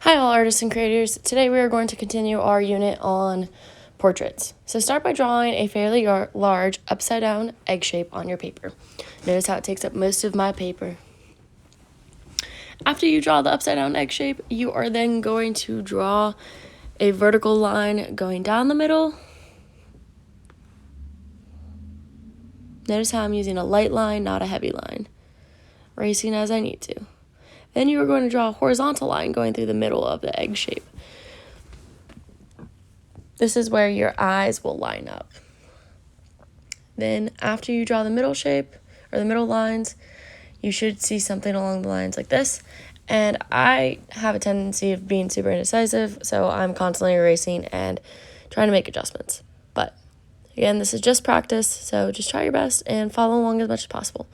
Hi all artists and creators. Today we are going to continue our unit on portraits. So start by drawing a fairly large upside down egg shape on your paper. Notice how it takes up most of my paper. After you draw the upside down egg shape, you are then going to draw a vertical line going down the middle. Notice how I'm using a light line, not a heavy line, racing as I need to. Then you are going to draw a horizontal line going through the middle of the egg shape. This is where your eyes will line up. Then after you draw the middle shape, or the middle lines, you should see something along the lines like this. And I have a tendency of being super indecisive, so I'm constantly erasing and trying to make adjustments. But again, this is just practice, so just try your best and follow along as much as possible.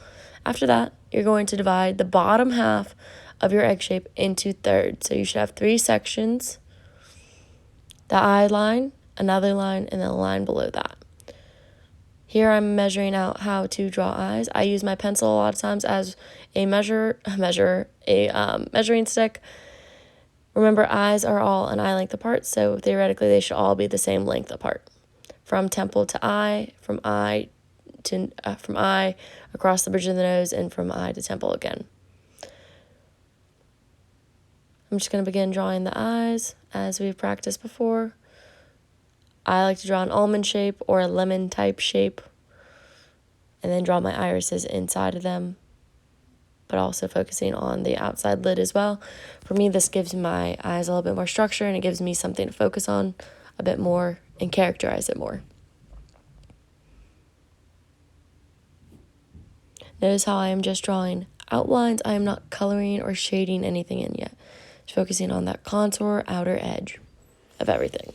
After that, you're going to divide the bottom half of your egg shape into thirds. So you should have 3 sections: the eye line, another line, and then a line below that. Here I'm measuring out how to draw eyes. I use my pencil a lot of times as a measuring stick. Remember, eyes are all an eye length apart, so theoretically they should all be the same length apart. From temple to eye, from eye across the bridge of the nose, and from eye to temple again. I'm just going to begin drawing the eyes as we've practiced before. I like to draw an almond shape or a lemon type shape, and then draw my irises inside of them, but also focusing on the outside lid as well. For me, this gives my eyes a little bit more structure, and it gives me something to focus on a bit more and characterize it more. Notice how I am just drawing outlines. I am not coloring or shading anything in yet. Just focusing on that contour, outer edge of everything.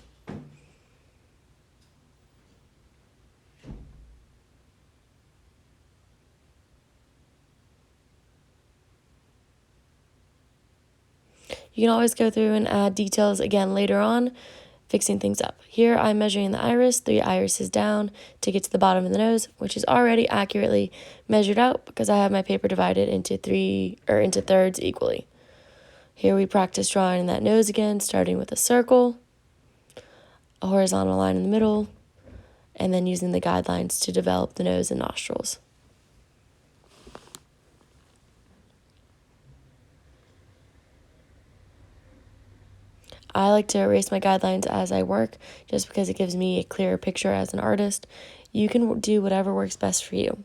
You can always go through and add details again later on, fixing things up. Here I'm measuring the iris, 3 irises down to get to the bottom of the nose, which is already accurately measured out because I have my paper divided into thirds equally. Here we practice drawing that nose again, starting with a circle, a horizontal line in the middle, and then using the guidelines to develop the nose and nostrils. I like to erase my guidelines as I work just because it gives me a clearer picture as an artist. You can do whatever works best for you.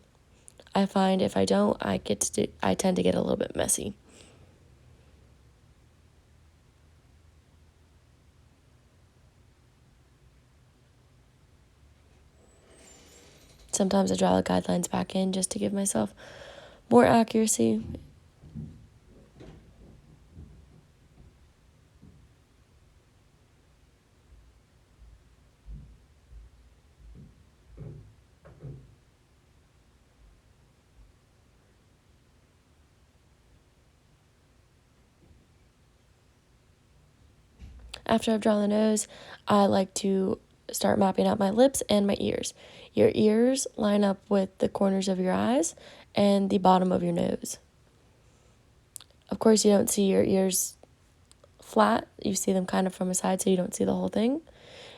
I find if I don't, I tend to get a little bit messy. Sometimes I draw the guidelines back in just to give myself more accuracy. After I've drawn the nose, I like to start mapping out my lips and my ears. Your ears line up with the corners of your eyes and the bottom of your nose. Of course, you don't see your ears flat. You see them kind of from a side, so you don't see the whole thing.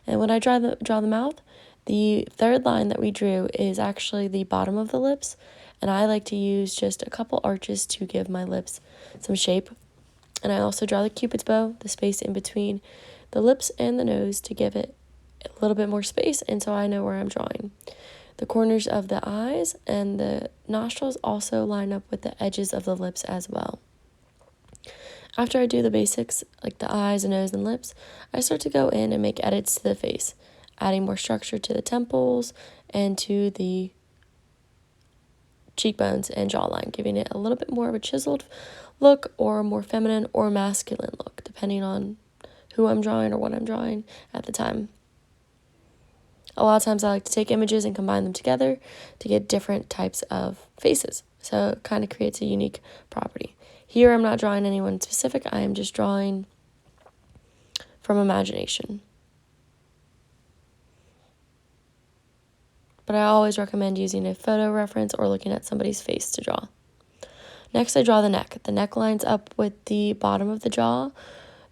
And when I draw the mouth, the third line that we drew is actually the bottom of the lips, and I like to use just a couple arches to give my lips some shape. And I also draw the Cupid's bow, the space in between the lips and the nose, to give it a little bit more space, and so I know where I'm drawing. The corners of the eyes and the nostrils also line up with the edges of the lips as well. After I do the basics, like the eyes, the nose, and lips, I start to go in and make edits to the face, adding more structure to the temples and to the cheekbones and jawline, giving it a little bit more of a chiseled look or a more feminine or masculine look, depending on who I'm drawing or what I'm drawing at the time. A lot of times I like to take images and combine them together to get different types of faces, so it kind of creates a unique property. Here I'm not drawing anyone specific, I am just drawing from imagination. But I always recommend using a photo reference or looking at somebody's face to draw. Next, I draw the neck. The neck lines up with the bottom of the jaw.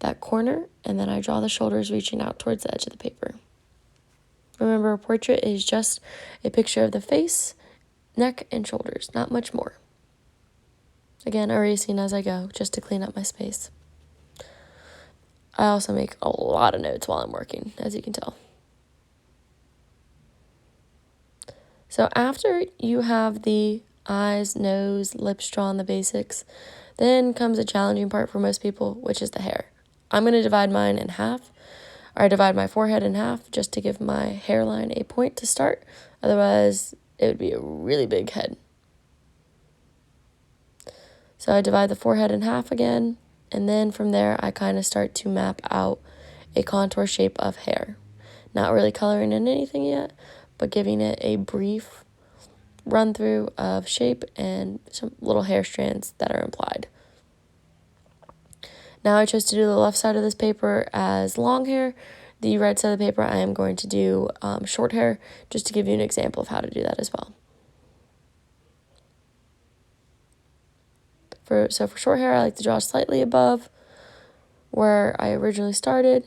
that corner, and then I draw the shoulders reaching out towards the edge of the paper. Remember, a portrait is just a picture of the face, neck, and shoulders, not much more. Again, erasing as I go, just to clean up my space. I also make a lot of notes while I'm working, as you can tell. So after you have the eyes, nose, lips drawn, the basics, then comes a challenging part for most people, which is the hair. I'm going to divide mine in half, or I divide my forehead in half just to give my hairline a point to start. Otherwise, it would be a really big head. So I divide the forehead in half again, and then from there I kind of start to map out a contour shape of hair. Not really coloring in anything yet, but giving it a brief run through of shape and some little hair strands that are implied. Now I chose to do the left side of this paper as long hair. The right side of the paper I am going to do short hair, just to give you an example of how to do that as well. For short hair, I like to draw slightly above where I originally started,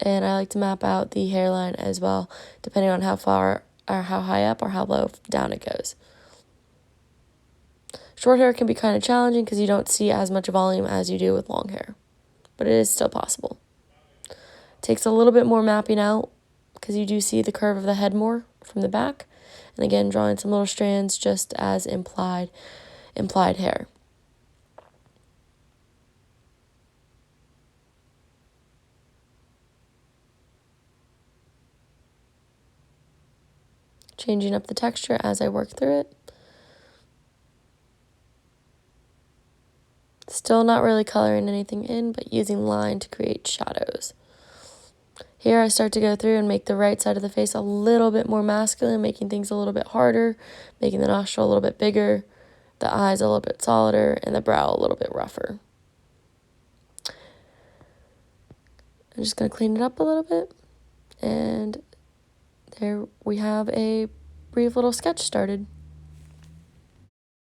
and I like to map out the hairline as well, depending on how far or how high up or how low down it goes. Short hair can be kind of challenging because you don't see as much volume as you do with long hair, but it is still possible. It takes a little bit more mapping out because you do see the curve of the head more from the back, and again, drawing some little strands just as implied hair. Changing up the texture as I work through it. Still not really coloring anything in, but using line to create shadows. Here I start to go through and make the right side of the face a little bit more masculine, making things a little bit harder, making the nostril a little bit bigger, the eyes a little bit solider, and the brow a little bit rougher. I'm just going to clean it up a little bit, and there we have a brief little sketch started.